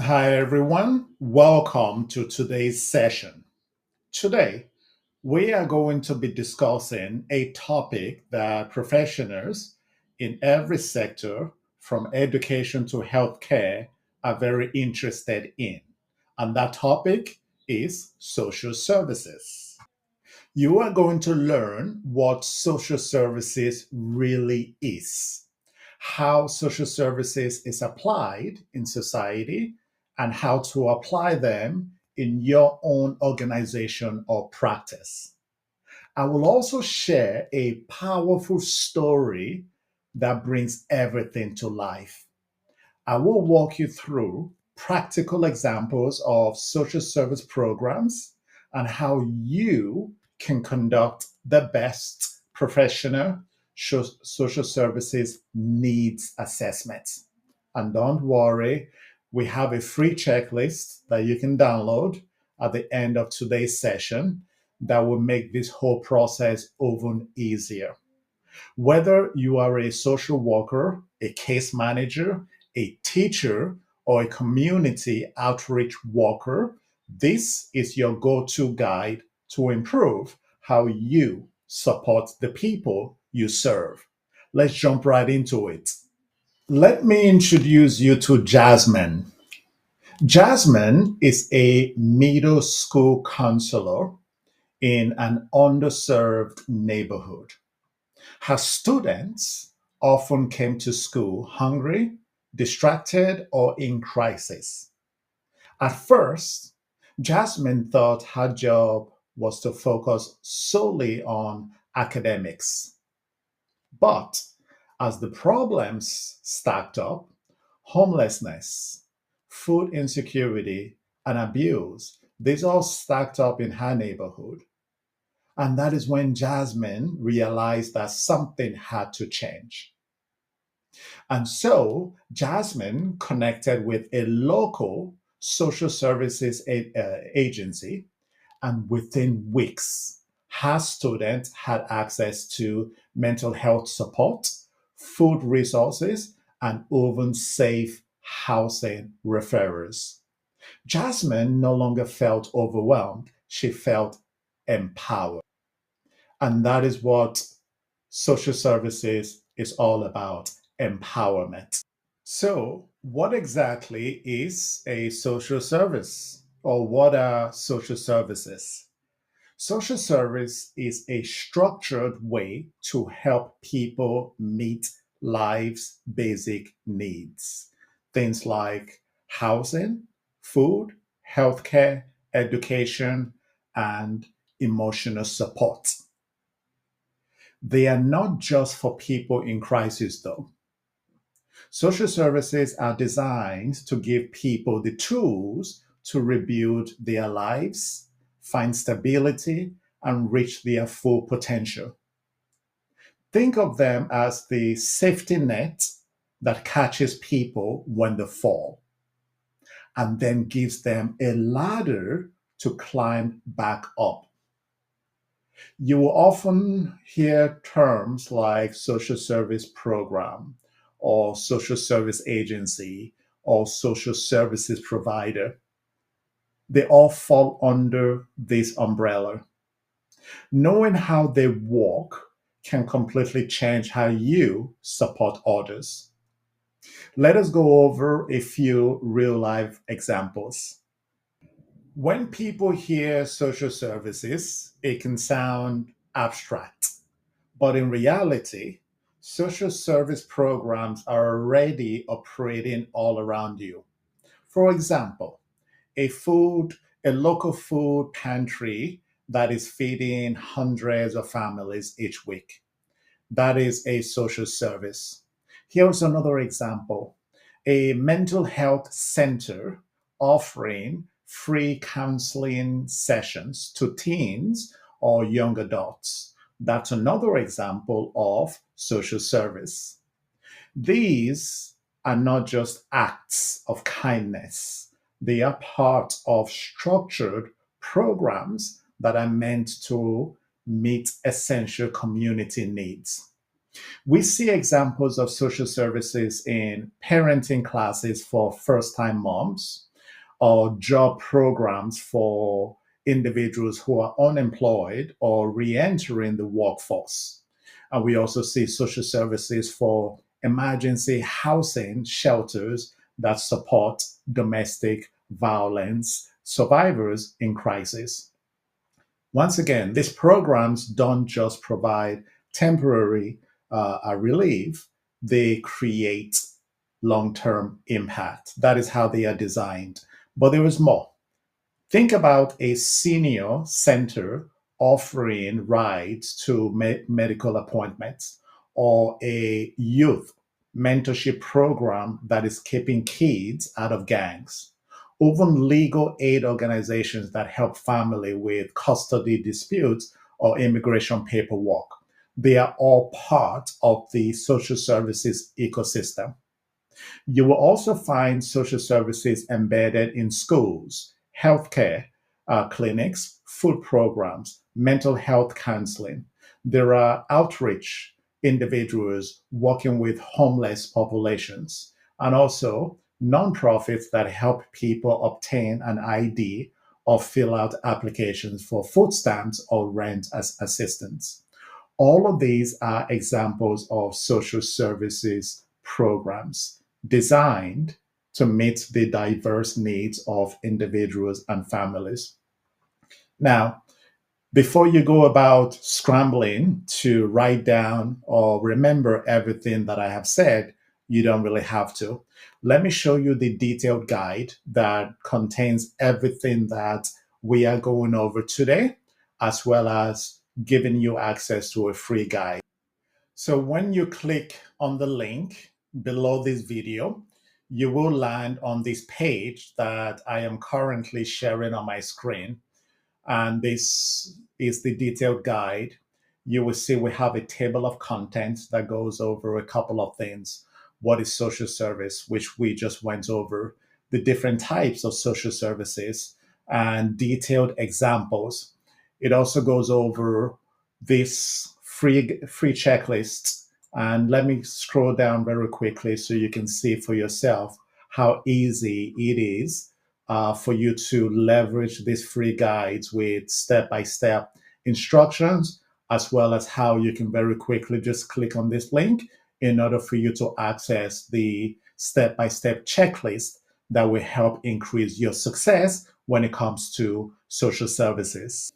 Hi, everyone. Welcome to today's session. Today, we are going to be discussing a topic that professionals in every sector, from education to healthcare, are very interested in. And that topic is social services. You are going to learn what social services really is, how social services is applied in society, and how to apply them in your own organization or practice. I will also share a powerful story that brings everything to life. I will walk you through practical examples of social service programs and how you can conduct the best professional social services needs assessment. And don't worry, we have a free checklist that you can download at the end of today's session that will make this whole process even easier. Whether you are a social worker, a case manager, a teacher, or a community outreach worker, this is your go to guide to improve how you support the people you serve. Let's jump right into it. Let me introduce you to Jasmine. Jasmine is a middle school counselor in an underserved neighborhood. Her students often came to school hungry, distracted, or in crisis. At first, Jasmine thought her job was to focus solely on academics. But as the problems stacked up, homelessness, food insecurity, and abuse, these all stacked up in her neighborhood. And that is when Jasmine realized that something had to change. And so Jasmine connected with a local social services agency, and within weeks, her students had access to mental health support, food resources, and even safe housing referrals. Jasmine no longer felt overwhelmed, she felt empowered. And that is what social services is all about: empowerment. So, what exactly is a social service, or what are social services? Social service is a structured way to help people meet life's basic needs. Things like housing, food, healthcare, education, and emotional support. They are not just for people in crisis, though. Social services are designed to give people the tools to rebuild their lives, find stability, and reach their full potential. Think of them as the safety net that catches people when they fall and then gives them a ladder to climb back up. You will often hear terms like social service program or social service agency or social services provider. They all fall under this umbrella. Knowing how they work can completely change how you support others. Let us go over a few real life examples. When people hear social services, it can sound abstract. But in reality, social service programs are already operating all around you. For example, a food, a local food pantry that is feeding hundreds of families each week. That is a social service. Here's another example: a mental health center offering free counseling sessions to teens or young adults. That's another example of social service. These are not just acts of kindness, they are part of structured programs that are meant to meet essential community needs. We see examples of social services in parenting classes for first time moms, or job programs for individuals who are unemployed or re-entering the workforce. And we also see social services for emergency housing shelters that support domestic violence survivors in crisis. Once again, these programs don't just provide temporary relief, they create long term impact. That is how they are designed. But there is more. Think about a senior center offering rides to medical appointments, or a youth mentorship program that is keeping kids out of gangs. Even legal aid organizations that help family with custody disputes or immigration paperwork. They are all part of the social services ecosystem. You will also find social services embedded in schools, healthcare clinics, food programs, mental health counseling. There are outreach individuals working with homeless populations, and also nonprofits that help people obtain an ID or fill out applications for food stamps or rent as assistance. All of these are examples of social services programs designed to meet the diverse needs of individuals and families. Now, before you go about scrambling to write down or remember everything that I have said, you don't really have to. Let me show you the detailed guide that contains everything that we are going over today, as well as giving you access to a free guide. So when you click on the link below this video, you will land on this page that I am currently sharing on my screen. And this is the detailed guide. You will see we have a table of contents that goes over a couple of things. What is social service, which we just went over, the different types of social services, and detailed examples. It also goes over this free checklist. And let me scroll down very quickly so you can see for yourself how easy it is for you to leverage these free guides with step-by-step instructions, as well as how you can very quickly just click on this link in order for you to access the step-by-step checklist that will help increase your success when it comes to social services.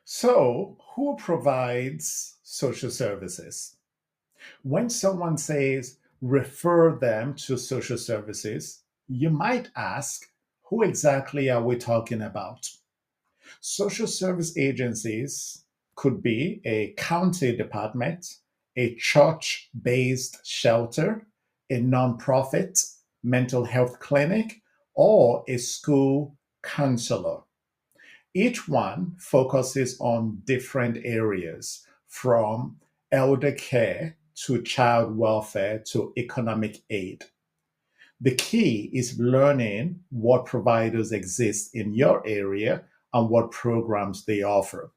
So, who provides social services? When someone says refer them to social services, you might ask, who exactly are we talking about? Social service agencies could be a county department, a church based shelter, a nonprofit mental health clinic, or a school counselor. Each one focuses on different areas, from elder care to child welfare to economic aid. The key is learning what providers exist in your area and what programs they offer.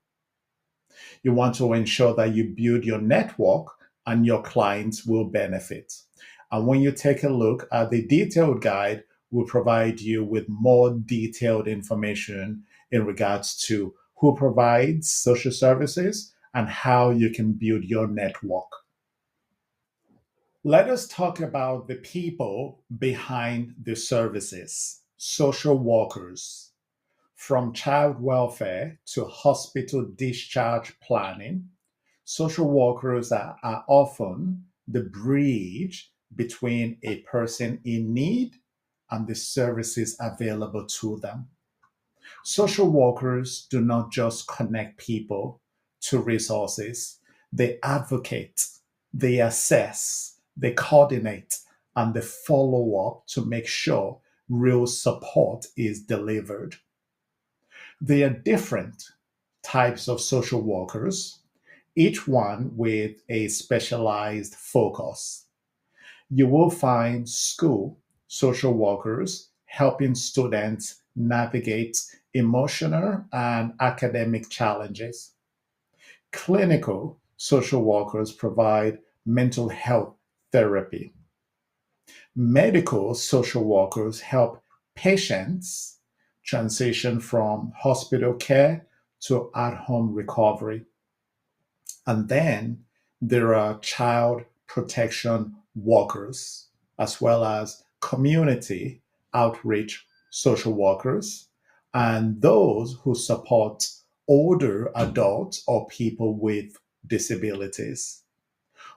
You want to ensure that you build your network and your clients will benefit. And when you take a look at the detailed guide, we'll provide you with more detailed information in regards to who provides social services and how you can build your network. Let us talk about the people behind the services, social workers. From child welfare to hospital discharge planning, social workers are often the bridge between a person in need and the services available to them. Social workers do not just connect people to resources, they advocate, they assess, they coordinate, and they follow up to make sure real support is delivered. There are different types of social workers, each one with a specialized focus. You will find school social workers helping students navigate emotional and academic challenges. Clinical social workers provide mental health therapy. Medical social workers help Patients transition from hospital care to at home recovery. And then there are child protection workers, as well as community outreach social workers, and those who support older adults or people with disabilities.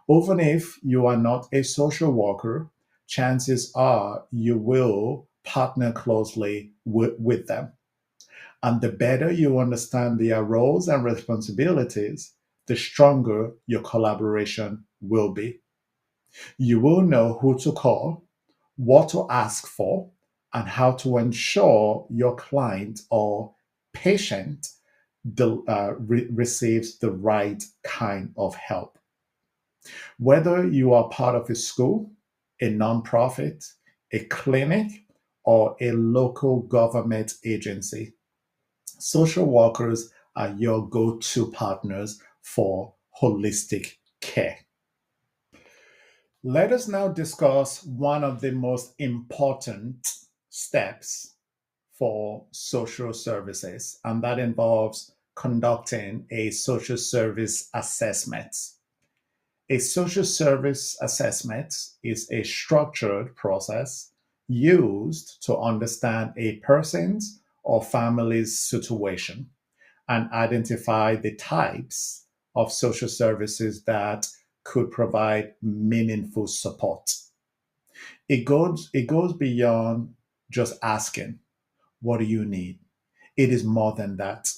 Even if you are not a social worker, chances are you will partner closely with them. And the better you understand their roles and responsibilities, the stronger your collaboration will be. You will know who to call, what to ask for, and how to ensure your client or patient receives the right kind of help. Whether you are part of a school, a nonprofit, a clinic, or a local government agency, social workers are your go to partners for holistic care. Let us now discuss one of the most important steps for social services, and that involves conducting a social service assessment. A social service assessment is a structured process used to understand a person's or family's situation and identify the types of social services that could provide meaningful support. It goes beyond just asking, what do you need? It is more than that.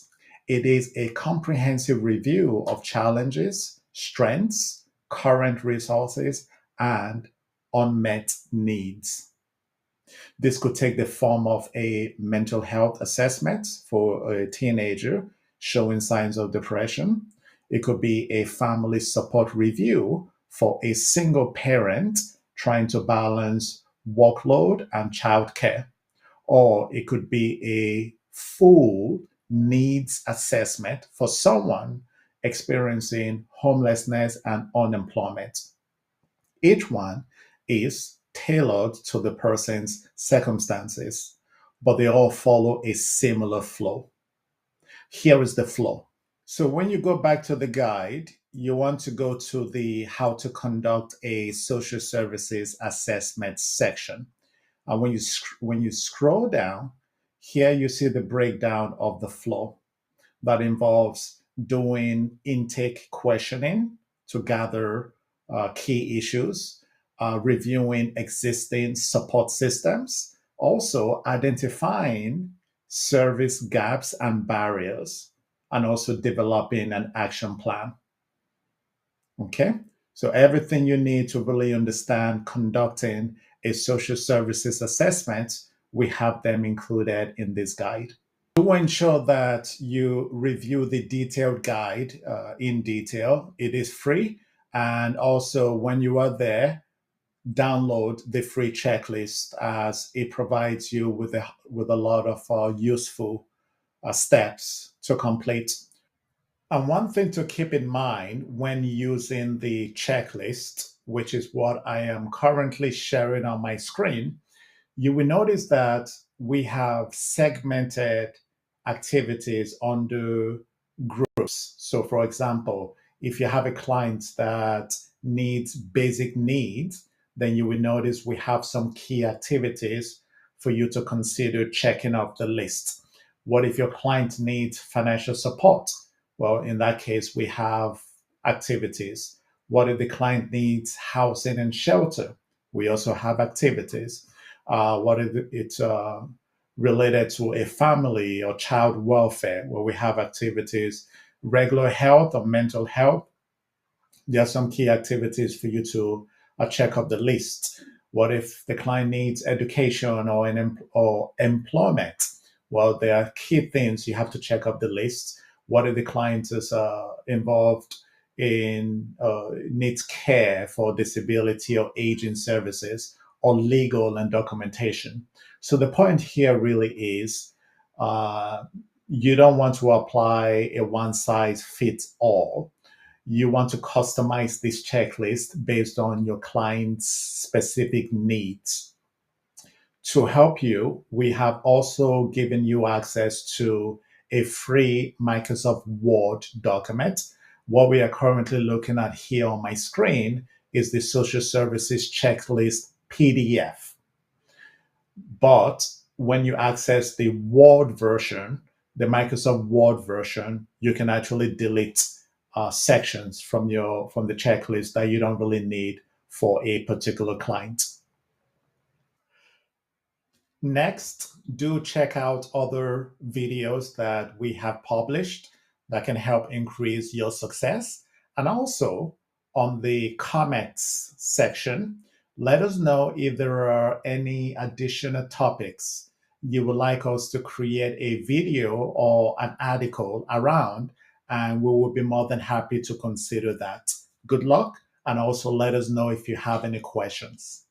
It is a comprehensive review of challenges, strengths, current resources, and unmet needs. This could take the form of a mental health assessment for a teenager showing signs of depression. It could be a family support review for a single parent trying to balance workload and childcare. Or it could be a full needs assessment for someone experiencing homelessness and unemployment. Each one is tailored to the person's circumstances, but they all follow a similar flow. Here is the flow. So when you go back to the guide, you want to go to the how to conduct a social services assessment section. And when you scroll down, here you see the breakdown of the flow that involves doing intake questioning to gather key issues, reviewing existing support systems, also identifying service gaps and barriers, and also developing an action plan. Okay. So everything you need to really understand conducting a social services assessment, we have them included in this guide. To ensure that you review the detailed guide in detail, it is free. And also, when you are there, download the free checklist as it provides you with a lot of useful steps to complete. And one thing to keep in mind when using the checklist, which is what I am currently sharing on my screen, you will notice that we have segmented activities under groups. So, for example, if you have a client that needs basic needs, then you will notice we have some key activities for you to consider checking off the list. What if your client needs financial support? Well, in that case, we have activities. What if the client needs housing and shelter? We also have activities. What if it's related to a family or child welfare, where we have activities, regular health or mental health? There are some key activities for you to check off the list. What if the client needs education or employment? Well, there are key things you have to check off the list. What if the client is involved in needs care for disability or aging services or legal and documentation? So the point here really is uh, you don't want to apply a one size fits all. You want to customize this checklist based on your client's specific needs. To help you, we have also given you access to a free Microsoft Word document. What we are currently looking at here on my screen is the social services checklist PDF. But when you access the Word version, the Microsoft Word version, you can actually delete sections from the checklist that you don't really need for a particular client. Next, do check out other videos that we have published that can help increase your success. And also, on the comments section, let us know if there are any additional topics you would like us to create a video or an article around, and we will be more than happy to consider that. Good luck, and also let us know if you have any questions.